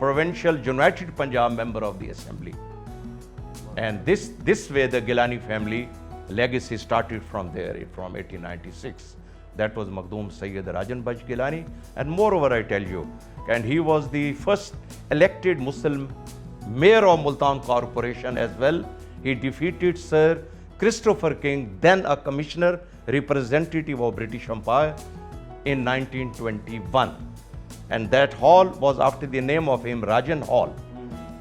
provincial United Punjab member of the assembly. And this way the Gilani family legacy started from there, from 1896. That was Makhdoom Sayyid Rajan Baj Gilani. And moreover I tell you, and he was the first elected Muslim mayor of Multan Corporation as well. He defeated Sir Christopher King, then a commissioner representative of British Empire, in 1921, and that hall was after the name of him, Rajan Hall,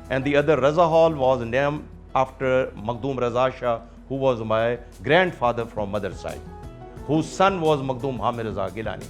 and the other Raza Hall was named after Makhdoom Raza Shah, who was my grandfather from mother's side, whose son was Makhdoom Hamid Raza Gilani.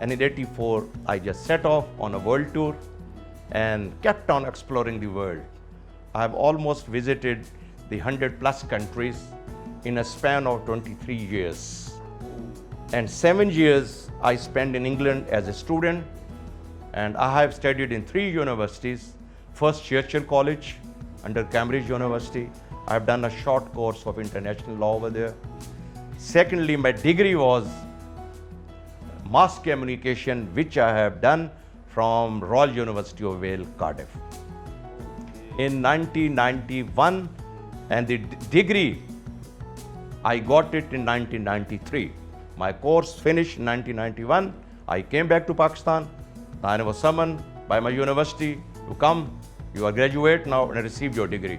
and in 84 I just set off on a world tour and kept on exploring the world. I have almost visited the 100+ countries in a span of 23 years, and 7 years I spent in England as a student, and I have studied in 3 universities. First, Churchill College under Cambridge University. I have done a short course of international law over there. Secondly, my degree was mass communication, which I have done from Royal University of Wales, Cardiff, in 1991, and the degree I got it in 1993. My course finished in 1991. I came back to Pakistan. I was summoned by my university to come. You are graduate now and receive your degree.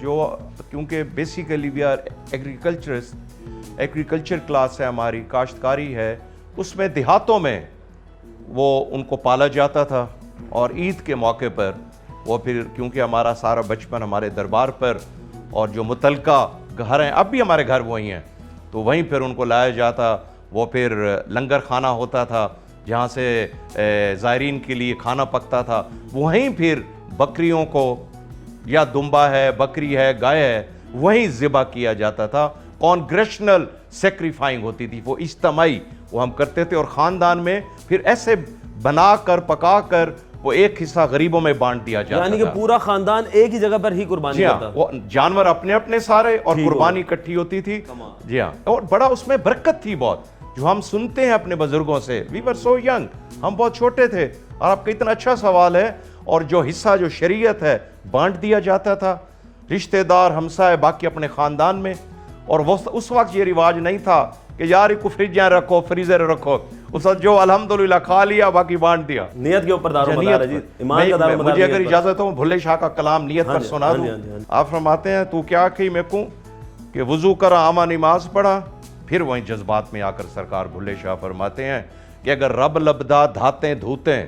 جو کیونکہ basically we are agriculture class ہے ہماری, کاشتکاری ہے, اس میں دیہاتوں میں وہ ان کو پالا جاتا تھا, اور عید کے موقع پر وہ پھر کیونکہ ہمارا سارا بچپن ہمارے دربار پر اور جو متعلقہ گھر ہیں, اب بھی ہمارے گھر وہی ہیں, تو وہیں پھر ان کو لایا جاتا. وہ پھر لنگر خانہ ہوتا تھا جہاں سے زائرین کے لیے کھانا پکتا تھا, وہیں پھر بکریوں کو, یا دمبا ہے, بکری ہے, گائے ہے, وہیں ذبح کیا جاتا تھا. کانگریشنل سیکریفائنگ ہوتی تھی, وہ اجتماعی وہ ہم کرتے تھے, اور خاندان میں پھر ایسے بنا کر پکا کر وہ ایک حصہ غریبوں میں بانٹ دیا جاتا تھا. یعنی کہ پورا خاندان ایک ہی جگہ پر ہی قربانی کرتا, وہ جانور اپنے اپنے سارے, اور قربانی اکٹھی ہوتی تھی. جی ہاں, اور بڑا اس میں برکت تھی بہت, جو ہم سنتے ہیں اپنے بزرگوں سے. وی ور سو ینگ, ہم بہت چھوٹے تھے, اور آپ کا اتنا اچھا سوال ہے. اور جو حصہ جو شریعت ہے بانٹ دیا جاتا تھا, رشتہ دار, ہمسائے, باقی اپنے خاندان میں. اور وہ اس وقت یہ رواج نہیں تھا کہ یار کو فریجاں رکھو, فریزر رکھو, اس وقت جو الحمدللہ کھا لیا باقی بانٹ دیا. نیت کے اوپر دار و مدار ہے جی, ایمان کا دار و مدار. مجھے اگر اجازت ہو بھلے شاہ کا کلام نیت پر سنا دوں. آپ فرماتے ہیں تو کیا کہ میں کہوں کہ وضو کرا آما نماز پڑھا. پھر وہیں جذبات میں آ کر سرکار بھلے شاہ فرماتے ہیں کہ اگر رب لبدا دھاتیں دھوتیں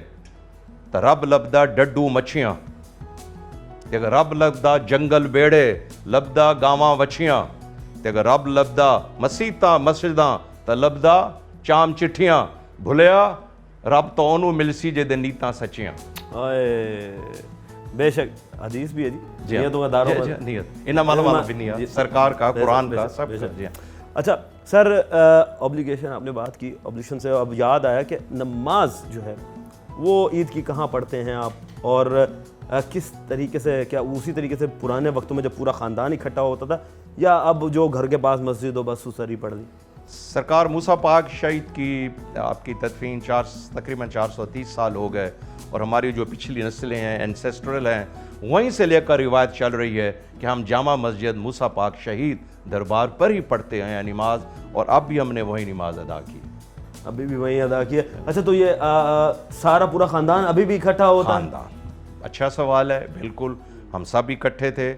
تو رب لبدا ڈڈو مچھیاں, کہ اگر رب لبدا جنگل بیڑے لبدا گاواں وچھیاں, کہ اگر رب لبدا مسیتاں مسجداں تو لبدا چام چٹھیاں, بھلیا رب تو انہوں ملسی جے دے نیتاں سچیاں. بے شک حدیث بھی ہے جی, نیتوں کا دار و مدار, نیت انہاں مالا بھی نیت, سرکار کا, قرآن کا, سب کا. جی اچھا سر, اوبلیگیشن آپ نے بات کی, اوبلیگیشن سے اب یاد آیا کہ نماز جو ہے وہ عید کی کہاں پڑھتے ہیں آپ, اور کس طریقے سے, کیا اسی طریقے سے پرانے وقتوں میں جب پورا خاندان اکٹھا ہوتا تھا, یا اب جو گھر کے پاس مسجد ہو بس اس ہی پڑھ لی؟ سرکار موسیٰ پاک شہید کی آپ کی تدفین تقریباً 430 سال ہو گئے, اور ہماری جو پچھلی نسلیں ہیں اینسیسٹرل ہیں, وہیں سے لے کر روایت چل رہی ہے کہ ہم جامع مسجد موسیٰ پاک شہید دربار پر ہی پڑھتے ہیں نماز, اور اب بھی ہم نے وہی نماز ادا کی. ابھی بھی وہیں ادا کی ہے. اچھا تو یہ سارا پورا خاندان ابھی بھی اکٹھا ہوتا ہے؟ خاندان, اچھا سوال ہے. بالکل ہم سب اکٹھے تھے,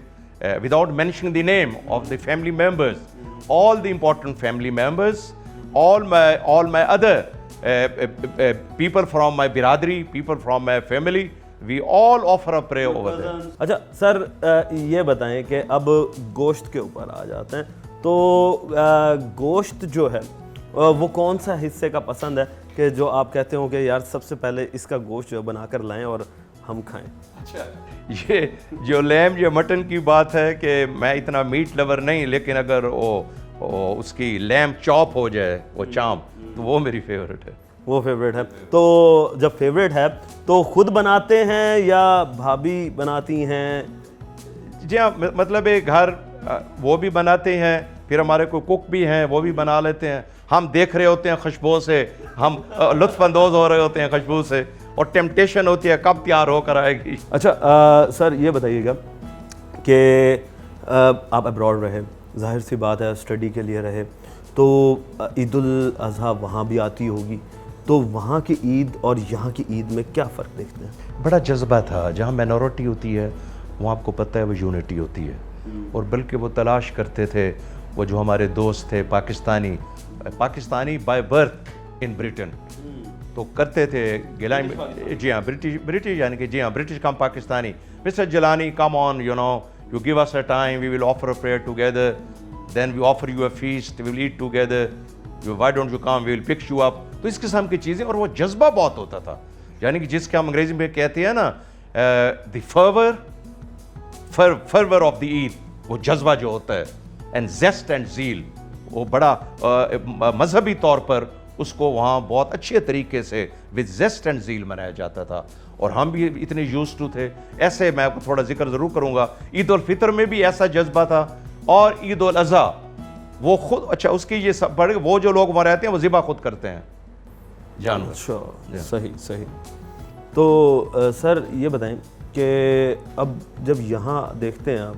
without mentioning the name of the family members, all the important family members, all my other people from my biradari, people from my family, we all offer a prayer over there. اچھا سر, یہ بتائیں کہ اب گوشت کے اوپر آ جاتے ہیں, تو گوشت جو ہے وہ کون سا حصے کا پسند ہے کہ جو آپ کہتے ہو کہ یار سب سے پہلے اس کا گوشت جو بنا کر لائیں اور ہم کھائیں؟ اچھا, یہ جو لیم یا مٹن کی بات ہے کہ میں اتنا میٹ لور نہیں, لیکن اگر وہ اس کی لیم چاپ ہو جائے, وہ چامپ, تو وہ میری فیوریٹ ہے. وہ فیوریٹ ہے. تو جب فیوریٹ ہے تو خود بناتے ہیں یا بھابھی بناتی ہیں؟ جی ہاں, مطلب ایک گھر وہ بھی بناتے ہیں, پھر ہمارے کوئی کوک بھی ہیں وہ بھی بنا لیتے ہیں. ہم دیکھ رہے ہوتے ہیں خوشبو سے, ہم لطف اندوز ہو رہے ہوتے ہیں خوشبو سے, اور ٹیمپٹیشن ہوتی ہے کب تیار ہو کر آئے گی. اچھا سر, یہ بتائیے گا کہ آپ ابراڈ رہے, ظاہر سی بات ہے اسٹڈی کے لیے رہے, تو عید الاضحیٰ وہاں بھی آتی ہوگی, تو وہاں کی عید اور یہاں کی عید میں کیا فرق دیکھتے ہیں؟ بڑا جذبہ تھا. جہاں مینورٹی ہوتی ہے وہاں آپ کو پتہ ہے وہ یونٹی ہوتی ہے, اور بلکہ وہ تلاش کرتے تھے. وہ جو ہمارے دوست تھے Pakistani by birth in Britain, تو کرتے تھے گلائم, جی ہاں برٹش, یعنی کہ جی ہاں British cum Pakistani, Mister Jilani come on, you know, you give us a time, we will offer a prayer together, then we offer you a feast, we will eat together, why don't you come, we will pick you up. تو اس قسم کی چیزیں, اور وہ جذبہ بہت ہوتا تھا, یعنی کہ جس کے ہم انگریزی میں کہتے ہیں نا دی فرور آف دی عید, وہ جذبہ جو ہوتا ہے, اینڈ زیسٹ اینڈ زیل, وہ بڑا مذہبی طور پر اس کو وہاں بہت اچھے طریقے سے ود زیسٹ اینڈ زیل منایا جاتا تھا, اور ہم بھی اتنے یوز ٹو تھے. ایسے میں آپ کو تھوڑا ذکر ضرور کروں گا, عید الفطر میں بھی ایسا جذبہ تھا, اور عید الاضحیٰ وہ خود, اچھا اس کی یہ سب بڑے, وہ جو لوگ وہاں رہتے ہیں وہ ذبح خود کرتے ہیں جانور. اچھا صحیح. تو سر یہ بتائیں کہ اب جب یہاں دیکھتے ہیں آپ,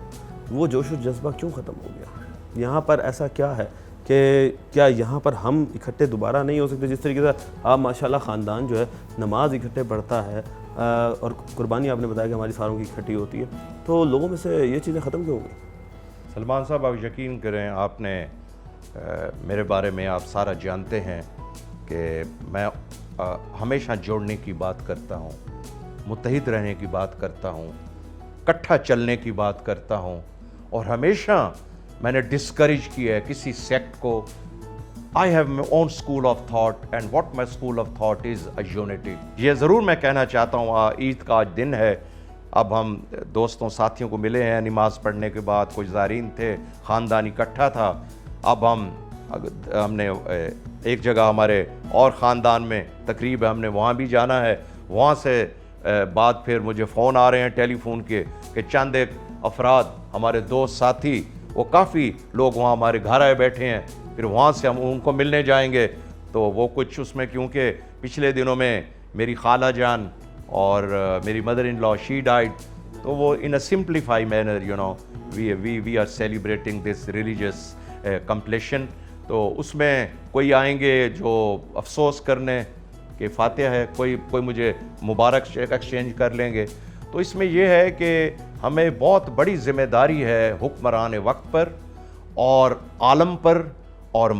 وہ جوش و جذبہ کیوں ختم ہو گیا یہاں پر؟ ایسا کیا ہے کہ کیا یہاں پر ہم اکٹھے دوبارہ نہیں ہو سکتے؟ جس طریقے سے آپ ماشاءاللہ خاندان جو ہے نماز اکٹھے پڑھتا ہے, اور قربانی آپ نے بتایا کہ ہماری سالوں کی اکٹھی ہوتی ہے، تو لوگوں میں سے یہ چیزیں ختم کیوں ہو گئی؟ سلمان صاحب آپ یقین کریں، آپ نے میرے بارے میں آپ سارا جانتے ہیں کہ میں ہمیشہ جوڑنے کی بات کرتا ہوں، متحد رہنے کی بات کرتا ہوں، اکٹھا چلنے کی بات کرتا ہوں، اور ہمیشہ میں نے ڈسکریج کیا ہے کسی سیکٹ کو. I have my own school of thought and what my school of thought is a unity. یہ ضرور میں کہنا چاہتا ہوں، عید کا آج دن ہے، اب ہم دوستوں ساتھیوں کو ملے ہیں نماز پڑھنے کے بعد، کچھ زائرین تھے، خاندان اکٹھا تھا. اب ہم نے ایک جگہ ہمارے اور خاندان میں تقریب ہے، ہم نے وہاں بھی جانا ہے. وہاں سے بعد پھر مجھے فون آ رہے ہیں ٹیلی فون کے کہ چند ایک افراد ہمارے دوست ساتھی، وہ کافی لوگ وہاں ہمارے گھر آئے بیٹھے ہیں، پھر وہاں سے ہم ان کو ملنے جائیں گے. تو وہ کچھ اس میں، کیونکہ پچھلے دنوں میں میری خالہ جان اور میری مدر ان لا شی ڈائڈ، تو وہ in a simplify manner we are celebrating this religious completion. تو اس میں کوئی آئیں گے جو افسوس کرنے کہ فاتحہ ہے، کوئی مجھے مبارک ایکسچینج کر لیں گے. تو اس میں یہ ہے کہ ہمیں بہت بڑی ذمہ داری ہے حکمران وقت پر اور عالم پر، اور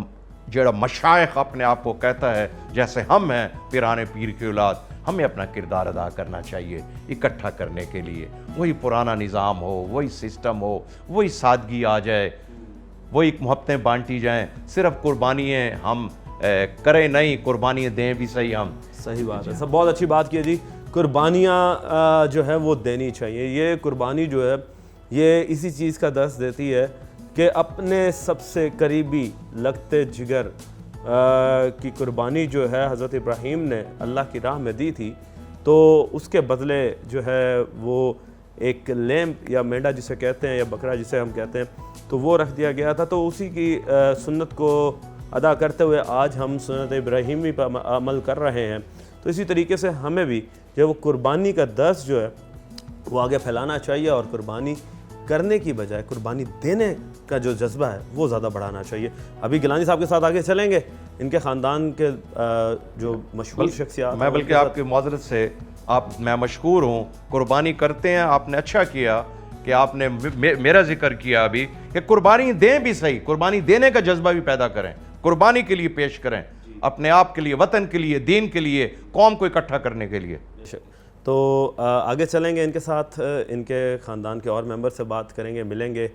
جڑا مشائخ اپنے آپ کو کہتا ہے جیسے ہم ہیں پیرانے پیر کی اولاد، ہمیں اپنا کردار ادا کرنا چاہیے اکٹھا کرنے کے لیے. وہی پرانا نظام ہو، وہی سسٹم ہو، وہی سادگی آ جائے، وہی محبتیں بانٹی جائیں. صرف قربانیاں ہم کریں نہیں، قربانیاں دیں بھی صحیح ہم. صحیح بات ہے، سب بہت اچھی بات کی ہے جی. قربانیاں جو ہے وہ دینی چاہیے. یہ قربانی جو ہے یہ اسی چیز کا درس دیتی ہے کہ اپنے سب سے قریبی لگتے جگر کی قربانی جو ہے حضرت ابراہیم نے اللہ کی راہ میں دی تھی، تو اس کے بدلے جو ہے وہ ایک لیمپ یا مینڈا جسے کہتے ہیں یا بکرا جسے ہم کہتے ہیں، تو وہ رکھ دیا گیا تھا. تو اسی کی سنت کو ادا کرتے ہوئے آج ہم سنت ابراہیمی پر عمل کر رہے ہیں. تو اسی طریقے سے ہمیں بھی جو وہ قربانی کا درس جو ہے وہ آگے پھیلانا چاہیے، اور قربانی کرنے کی بجائے قربانی دینے کا جو جذبہ ہے وہ زیادہ بڑھانا چاہیے. ابھی گیلانی صاحب کے ساتھ آگے چلیں گے، ان کے خاندان کے جو مشہور شخصیات، میں بلکہ آپ کی معذرت سے میں مشکور ہوں، قربانی کرتے ہیں. آپ نے اچھا کیا کہ آپ نے میرا ذکر کیا ابھی کہ قربانی دیں بھی صحیح، قربانی دینے کا جذبہ بھی پیدا کریں، قربانی کے لیے پیش کریں، اپنے آپ کے لیے، وطن کے لیے، دین کے لیے، قوم کو اکٹھا کرنے کے لیے. تو آگے چلیں گے ان کے ساتھ، ان کے خاندان کے اور ممبر سے بات کریں گے، ملیں گے،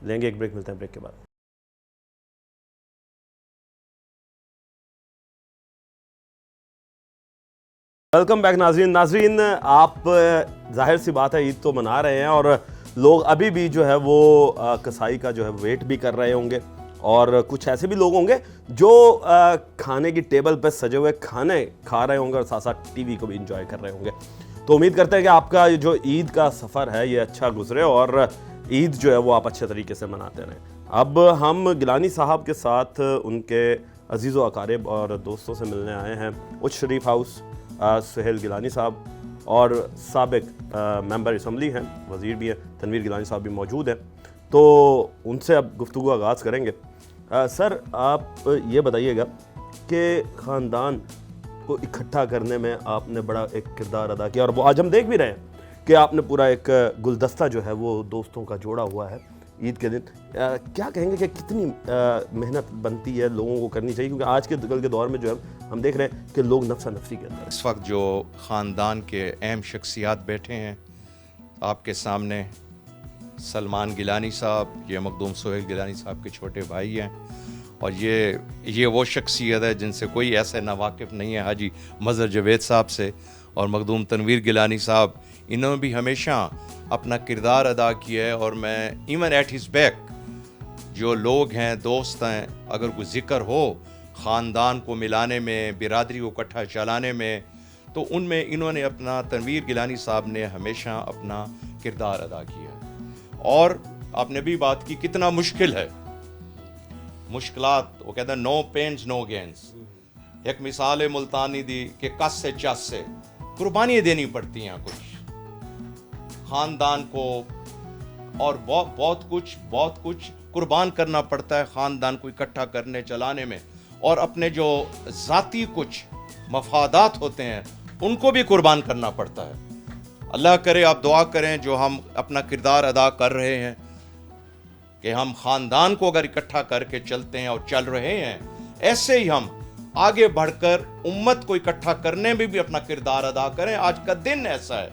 لیں گے ایک بریک. ملتے ہیں بریک کے بعد. ویلکم بیک ناظرین. آپ ظاہر سی بات ہے عید تو منا رہے ہیں، اور لوگ ابھی بھی جو ہے وہ کسائی کا جو ہے ویٹ بھی کر رہے ہوں گے، اور کچھ ایسے بھی لوگ ہوں گے جو کھانے کی ٹیبل پہ سجے ہوئے کھانے کھا رہے ہوں گے اور ساتھ ساتھ ٹی وی کو بھی انجوائے کر رہے ہوں گے. تو امید کرتے ہیں کہ آپ کا جو عید کا سفر ہے یہ اچھا گزرے، اور عید جو ہے وہ آپ اچھے طریقے سے مناتے رہیں. اب ہم گیلانی صاحب کے ساتھ ان کے عزیز و اقارب اور دوستوں سے ملنے آئے ہیں. اچ شریف ہاؤس سہیل گیلانی صاحب اور سابق ممبر اسمبلی ہیں، وزیر بھی ہیں، تنویر گیلانی صاحب بھی موجود ہیں. تو ان سے اب گفتگو آغاز کریں گے. سر آپ یہ بتائیے گا کہ خاندان کو اکٹھا کرنے میں آپ نے بڑا ایک کردار ادا کیا، اور وہ آج ہم دیکھ بھی رہے ہیں کہ آپ نے پورا ایک گلدستہ جو ہے وہ دوستوں کا جوڑا ہوا ہے عید کے دن. کیا کہیں گے کہ کتنی محنت بنتی ہے، لوگوں کو کرنی چاہیے، کیونکہ آج کے دور میں جو ہے ہم دیکھ رہے ہیں کہ لوگ نفسا نفسی کے اندر. اس وقت جو خاندان کے اہم شخصیات بیٹھے ہیں آپ کے سامنے، سلمان گیلانی صاحب، یہ مخدوم سہیل گیلانی صاحب کے چھوٹے بھائی ہیں، اور یہ وہ شخصیت ہے جن سے کوئی ایسے ناواقف نہیں ہے حاجی مظہر جوید صاحب سے، اور مخدوم تنویر گیلانی صاحب. انہوں نے بھی ہمیشہ اپنا کردار ادا کیا ہے، اور میں ایون ایٹ ہز بیک جو لوگ ہیں، دوست ہیں، اگر کوئی ذکر ہو خاندان کو ملانے میں، برادری کو اکٹھا چلانے میں، تو ان میں انہوں نے اپنا، تنویر گیلانی صاحب نے ہمیشہ اپنا کردار ادا کیا. اور آپ نے بھی بات کی کتنا مشکل ہے، مشکلات، وہ کہتے ہیں نو پینز نو گینز. ایک مثال ملتانی دی کہ کس سے چس سے قربانیاں دینی پڑتی ہیں کچھ خاندان کو، اور بہت کچھ قربان کرنا پڑتا ہے خاندان کو اکٹھا کرنے چلانے میں، اور اپنے جو ذاتی کچھ مفادات ہوتے ہیں ان کو بھی قربان کرنا پڑتا ہے. اللہ کرے آپ دعا کریں جو ہم اپنا کردار ادا کر رہے ہیں کہ ہم خاندان کو اگر اکٹھا کر کے چلتے ہیں اور چل رہے ہیں، ایسے ہی ہم آگے بڑھ کر امت کو اکٹھا کرنے میں بھی اپنا کردار ادا کریں. آج کا دن ایسا ہے،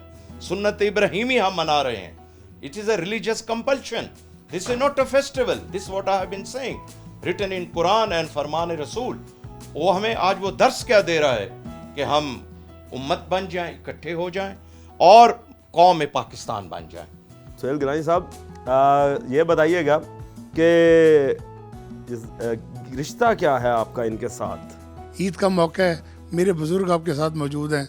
سنت ابراہیمی ہم منا رہے ہیں. It is a religious compulsion. This is not a festival. This is what I have been saying. Written in Quran and فرمان رسول. وہ ہمیں آج وہ درس کیا دے رہا ہے کہ ہم امت بن جائیں، اکٹھے ہو جائیں اور قوم پاکستان بن جائیں. سہیل گیلانی صاحب یہ بتائیے گا کہ رشتہ کیا ہے آپ کا ان کے ساتھ؟ عید کا موقع ہے، میرے بزرگ آپ کے ساتھ موجود ہیں،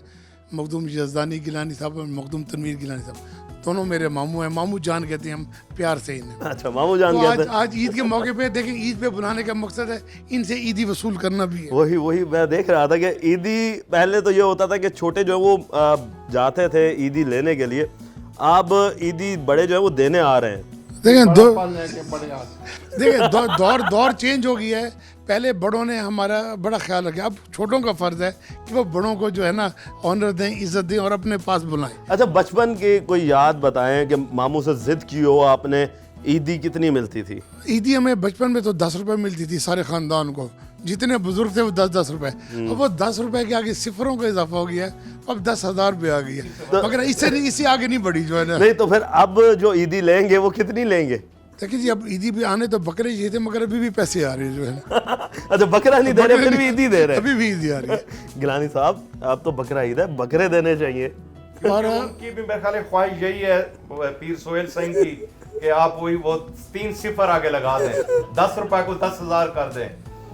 مخدوم یزدانی گیلانی صاحب اور مخدوم تنویر گیلانی صاحب، دونوں میرے ماموں ہیں. ماموں جان کہتے ہیں ہم پیار سے انہیں. اچھا ماموں جان کہتے ہیں. آج عید کے موقع پہ دیکھیں، عید پہ بلانے کا مقصد ہے ان سے عیدی وصول کرنا بھی ہے. وہی میں دیکھ رہا تھا کہ عیدی پہلے تو یہ ہوتا تھا کہ چھوٹے جو ہے وہ جاتے تھے عیدی لینے کے لیے، اب عیدی بڑے جو ہے وہ دینے آ رہے ہیں. دیکھیں دور چینج ہو گیا ہے. پہلے بڑوں نے ہمارا بڑا خیال رکھا، اب چھوٹوں کا فرض ہے کہ وہ بڑوں کو جو ہے نا آنر دیں، عزت دیں اور اپنے پاس بلائیں. اچھا بچپن کی کوئی یاد بتائیں کہ ماموں سے ضد کی ہو آپ نے، عیدی کتنی ملتی تھی؟ عیدی ہمیں بچپن میں تو 10 روپے ملتی تھی سارے خاندان کو، جتنے بزرگ تھے وہ 10 روپے. اب وہ 10 روپے کے آگے صفروں کا اضافہ ہو گیا ہے، اب 10,000 روپے آ گئی ہے، مگر اس سے آگے نہیں بڑھی جو ہے نا. نہیں تو پھر اب جو عیدی لیں گے وہ کتنی لیں گے؟ دیکھیں جی اب عیدی بھی آنے تو بکرے چاہیے تھے، مگر ابھی بھی پیسے آ رہے ہیں جو ہے. اچھا بکرا نہیں دے رہے پھر بھی عیدی دے رہے ہیں؟ ابھی بھی عیدی آ رہی ہے. گیلانی صاحب آپ تو بکرا عید ہے، بکرے دینے چاہیے. اور ان کی بھی میرے خیال ہے خواہش یہی ہے پیر سہیل سنگھ کی کہ آپ وہی وہ 3 صفر آگے لگا دیں، 10 روپے کو 10,000 کر دیں.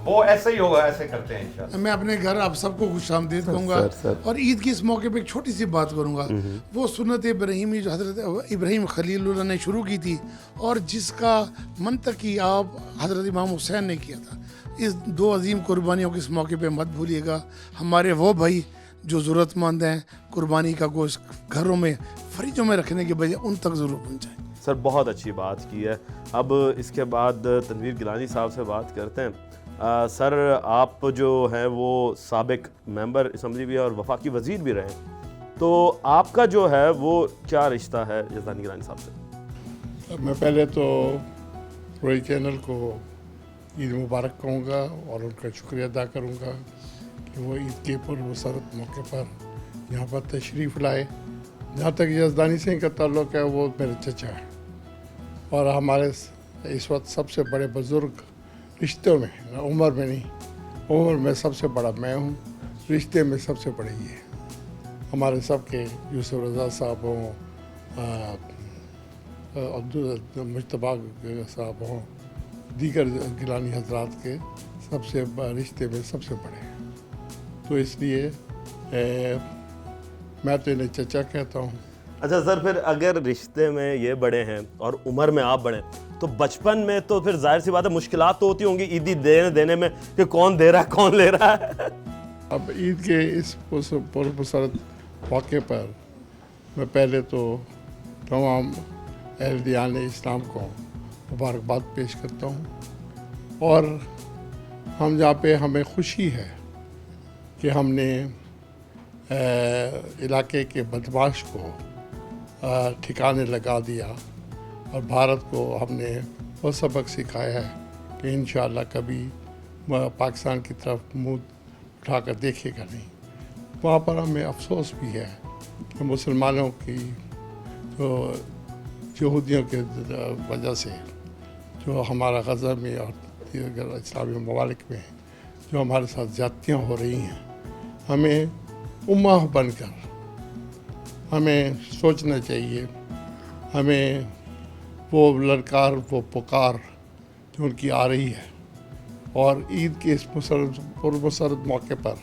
وہ ایسے ہی ہوگا، ایسے کرتے ہیں انشاءاللہ. میں اپنے گھر آپ سب کو خوش آمدید کہوں گا اور عید کی اس موقع پہ ایک چھوٹی سی بات کروں گا. وہ سنت ابراہیمی جو حضرت ابراہیم خلیل اللہ نے شروع کی تھی اور جس کا منطقی آپ حضرت امام حسین نے کیا تھا، اس 2 عظیم قربانیوں کے اس موقع پہ مت بھولیے گا. ہمارے وہ بھائی جو ضرورت مند ہیں، قربانی کا گوشت گھروں میں فریجوں میں رکھنے کے بجائے ان تک ضرور پہنچائیں. سر بہت اچھی بات کی ہے. اب اس کے بعد تنویر گیلانی صاحب سے بات کرتے ہیں. سر آپ جو ہیں وہ سابق ممبر اسمبلی بھی ہیں اور وفاقی وزیر بھی رہے ہیں، تو آپ کا جو ہے وہ کیا رشتہ ہے یزدانی گیلانی صاحب سے؟ میں پہلے تو روئی چینل کو عید مبارک کہوں گا اور ان کا شکریہ ادا کروں گا کہ وہ عید کے پرمسرت موقع پر یہاں پر تشریف لائے. جہاں تک یزدانی سنگھ کا تعلق ہے وہ میرے چچا ہیں اور ہمارے اس وقت سب سے بڑے بزرگ رشتوں میں، عمر میں نہیں، عمر میں سب سے بڑا میں ہوں، رشتے میں سب سے بڑے یہ ہیں. ہمارے سب کے یوسف رضا صاحب ہوں، مجتبیٰ صاحب ہوں، دیگر گیلانی حضرات کے سب سے رشتے میں سب سے بڑے ہیں. تو اس لیے میں تو انہیں چچا کہتا ہوں. اچھا سر پھر اگر رشتے میں یہ بڑے ہیں اور عمر میں آپ بڑے ہیں تو بچپن میں تو پھر ظاہر سی بات ہے مشکلات تو ہوتی ہوں گی عیدی دینے میں کہ کون دے رہا ہے کون لے رہا ہے. اب عید کے اس پرمسرت موقع پر میں پہلے تو تمام اہل دیان اسلام کو مبارکباد پیش کرتا ہوں اور ہم جہاں پہ ہمیں خوشی ہے کہ ہم نے علاقے کے بدماش کو ٹھکانے لگا دیا اور بھارت کو ہم نے وہ سبق سکھایا ہے کہ انشاءاللہ کبھی پاکستان کی طرف منہ اٹھا کر دیکھے گا نہیں. وہاں پر ہمیں افسوس بھی ہے کہ مسلمانوں کی جو یہودیوں کے وجہ سے جو ہمارا غزہ میں اور دیگر اسلامی ممالک میں جو ہمارے ساتھ زیادتیاں ہو رہی ہیں، ہمیں امہ بن کر ہمیں سوچنا چاہیے، ہمیں وہ للکار، وہ پکار جو ان کی آ رہی ہے اور عید کے اس پرمسرت موقع پر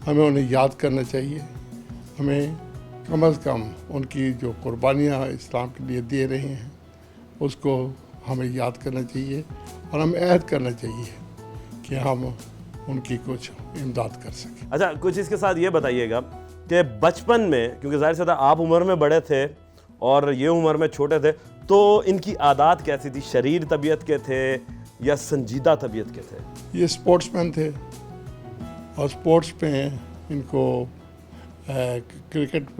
ہمیں انہیں یاد کرنا چاہیے. ہمیں کم از کم ان کی جو قربانیاں اسلام کے لیے دے رہے ہیں اس کو ہمیں یاد کرنا چاہیے اور ہمیں عہد کرنا چاہیے کہ ہم ان کی کچھ امداد کر سکیں. اچھا کچھ اس کے ساتھ یہ بتائیے گا کہ بچپن میں، کیونکہ ظاہر سی بات ہے آپ عمر میں بڑے تھے اور یہ عمر میں چھوٹے تھے، تو ان کی عادات کیسی تھی؟ شریر طبیعت کے تھے یا سنجیدہ طبیعت کے تھے؟ یہ اسپورٹس مین تھے اور اسپورٹس میں ان کو کرکٹ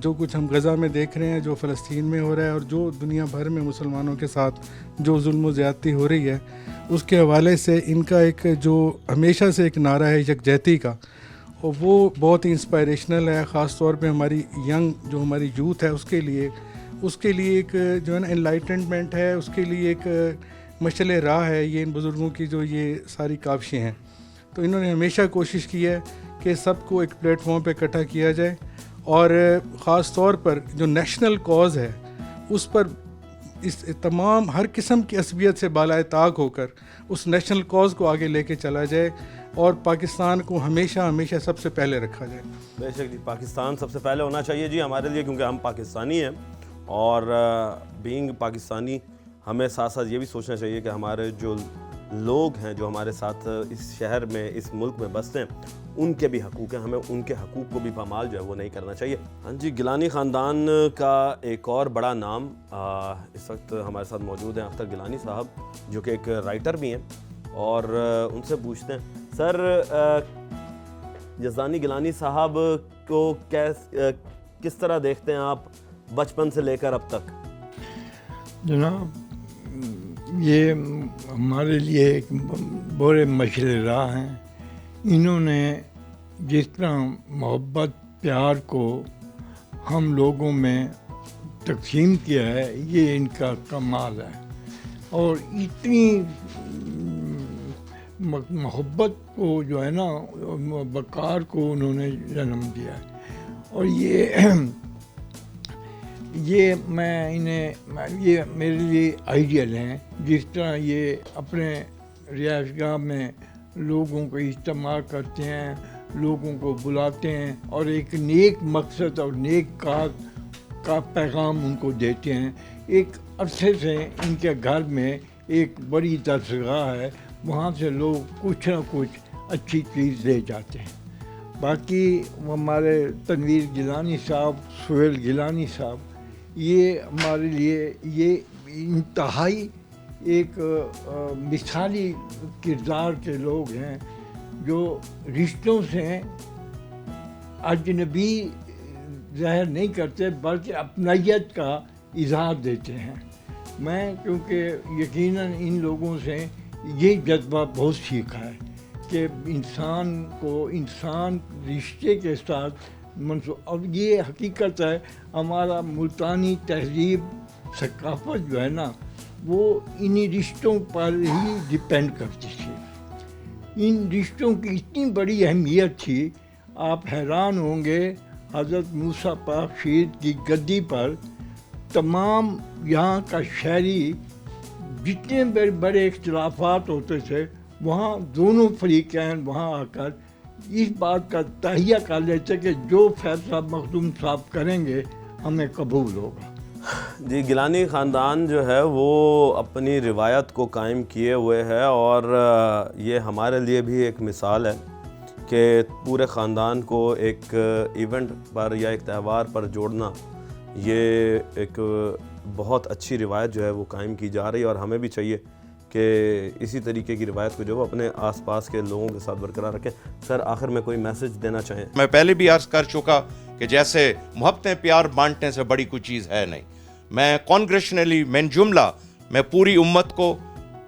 جو کچھ ہم غزہ میں دیکھ رہے ہیں, جو فلسطین میں ہو رہا ہے, اور جو دنیا بھر میں مسلمانوں کے ساتھ جو ظلم و زیادتی ہو رہی ہے, اس کے حوالے سے ان کا ایک جو ہمیشہ سے ایک نعرہ ہے یکجہتی کا, اور وہ بہت ہی انسپائریشنل ہے, خاص طور پہ ہماری ینگ جو ہماری یوتھ ہے اس کے لیے ایک جو ہے نا انلائٹنمنٹ ہے, اس کے لیے ایک مشعل راہ ہے یہ ان بزرگوں کی جو یہ ساری کاوشیں ہیں. تو انہوں نے ہمیشہ کوشش کی ہے کہ سب کو ایک پلیٹ فارم پہ اکٹھا کیا جائے, اور خاص طور پر جو نیشنل کاز ہے اس پر اس تمام ہر قسم کی عصبیت سے بالائے طاق ہو کر اس نیشنل کاز کو آگے لے کے چلا جائے, اور پاکستان کو ہمیشہ سب سے پہلے رکھا جائے. بے شک جی, پاکستان سب سے پہلے ہونا چاہیے جی ہمارے لیے, کیونکہ ہم پاکستانی ہیں, اور بینگ پاکستانی ہمیں ساتھ ساتھ یہ بھی سوچنا چاہیے کہ ہمارے جو لوگ ہیں جو ہمارے ساتھ اس شہر میں اس ملک میں بستے ہیں ان کے بھی حقوق ہیں, ہمیں ان کے حقوق کو بھی پامال جو ہے وہ نہیں کرنا چاہیے. ہاں جی, گیلانی خاندان کا ایک اور بڑا نام اس وقت ہمارے ساتھ موجود ہیں اختر گیلانی صاحب, جو کہ ایک رائٹر بھی ہیں, اور ان سے پوچھتے ہیں سر یزدانی گیلانی صاحب کو کس طرح دیکھتے ہیں آپ بچپن سے لے کر اب تک؟ جناب یہ ہمارے لیے ایک بڑے مشعل راہ ہیں. انہوں نے جس طرح محبت پیار کو ہم لوگوں میں تقسیم کیا ہے یہ ان کا کمال ہے, اور اتنی محبت کو جو ہے نا وقار کو انہوں نے جنم دیا ہے. اور یہ میں انہیں یہ میرے لیے آئیڈیل ہیں. جس طرح یہ اپنے رہائش گاہ میں لوگوں کو اجتماع کرتے ہیں, لوگوں کو بلاتے ہیں, اور ایک نیک مقصد اور نیک کار کا پیغام ان کو دیتے ہیں. ایک عرصے سے ان کے گھر میں ایک بڑی درسگاہ ہے, وہاں سے لوگ کچھ نہ کچھ اچھی چیز لے جاتے ہیں. باقی ہمارے تنویر گیلانی صاحب, سہیل گیلانی صاحب, یہ ہمارے لیے یہ انتہائی ایک مثالی کردار کے لوگ ہیں جو رشتوں سے اجنبی ظاہر نہیں کرتے بلکہ اپنائیت کا اظہار دیتے ہیں. میں کیونکہ یقیناً ان لوگوں سے یہ جذبہ بہت سیکھا ہے کہ انسان کو انسان رشتے کے ساتھ اور یہ حقیقت ہے ہمارا ملتانی تہذیب ثقافت جو ہے نا وہ انہی رشتوں پر ہی ڈپینڈ کرتی تھی. ان رشتوں کی اتنی بڑی اہمیت تھی, آپ حیران ہوں گے حضرت موسیٰ پاک شہید کی گدی پر تمام یہاں کا شہری جتنے بڑے اختلافات ہوتے تھے وہاں دونوں فریقین وہاں آ کر اس بات کا تہیہ کر لیتے کہ جو فیصلہ مخدوم صاحب کریں گے ہمیں قبول ہوگا. جی, گیلانی خاندان جو ہے وہ اپنی روایت کو قائم کیے ہوئے ہے, اور یہ ہمارے لیے بھی ایک مثال ہے کہ پورے خاندان کو ایک ایونٹ پر یا ایک تہوار پر جوڑنا یہ ایک بہت اچھی روایت جو ہے وہ قائم کی جا رہی ہے, اور ہمیں بھی چاہیے کہ اسی طریقے کی روایت کو جو وہ اپنے آس پاس کے لوگوں کے ساتھ برقرار رکھیں. سر آخر میں کوئی میسج دینا چاہیں؟ میں پہلے بھی عرض کر چکا کہ جیسے محبتیں پیار بانٹنے سے بڑی کوئی چیز ہے نہیں. میں کانگریشنلی من جملہ میں پوری امت کو,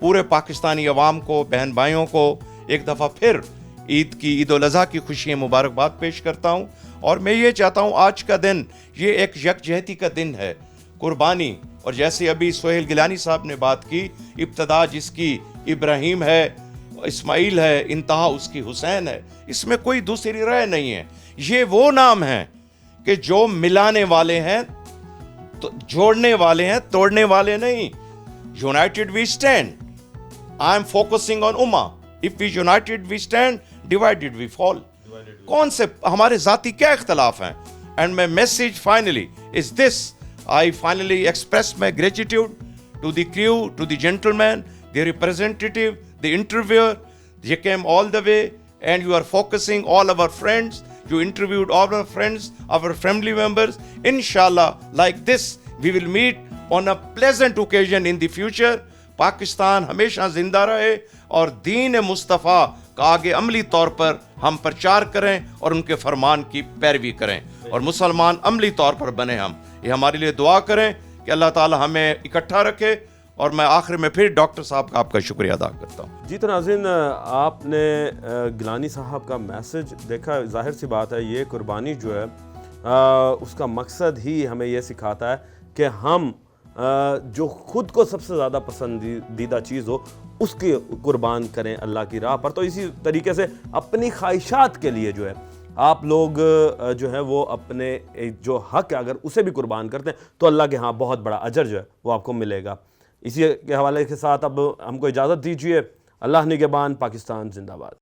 پورے پاکستانی عوام کو, بہن بھائیوں کو ایک دفعہ پھر عید الاضحیٰ کی خوشی مبارکباد پیش کرتا ہوں. اور میں یہ چاہتا ہوں آج کا دن یہ ایک یکجہتی کا دن ہے, قربانی. اور جیسے ابھی سہیل گیلانی صاحب نے بات کی, ابتدا جس کی ابراہیم ہے, اسماعیل ہے, انتہا اس کی حسین ہے, اس میں کوئی دوسری رائے نہیں ہے. یہ وہ نام ہیں کہ جو ملانے والے ہیں, جوڑنے والے ہیں, توڑنے والے نہیں. United we stand. I am focusing on اما. If we united we stand, divided we fall. کون سے ہمارے ذاتی کیا اختلاف ہیں؟ And my message finally is this. I finally express my gratitude to the crew, to the gentleman, the representative, the interviewer. You came all the way and you are focusing all our friends. You interviewed all our friends, our family members. Inshallah, like this, we will meet on a pleasant occasion in the future. Pakistan ہمیشہ زندہ رہے اور دین مصطفیٰ کا آگے عملی طور پر ہم پرچار کریں اور ان کے فرمان کی پیروی کریں اور مسلمان عملی طور پر بنے. ہم یہ ہمارے لیے دعا کریں کہ اللہ تعالی ہمیں اکٹھا رکھے. اور میں آخر میں پھر ڈاکٹر صاحب کا آپ کا شکریہ ادا کرتا ہوں. جی تو ناظرین، آپ نے گیلانی صاحب کا میسج دیکھا. ظاہر سی بات ہے یہ قربانی جو ہے اس کا مقصد ہی ہمیں یہ سکھاتا ہے کہ ہم جو خود کو سب سے زیادہ پسندیدہ چیز ہو اس کی قربان کریں اللہ کی راہ پر. تو اسی طریقے سے اپنی خواہشات کے لیے جو ہے آپ لوگ جو ہے وہ اپنے جو حق ہے اگر اسے بھی قربان کرتے ہیں تو اللہ کے ہاں بہت بڑا اجر جو ہے وہ آپ کو ملے گا. اسی کے حوالے کے ساتھ اب ہم کو اجازت دیجیے. اللہ نگہبان. پاکستان زندہ باد.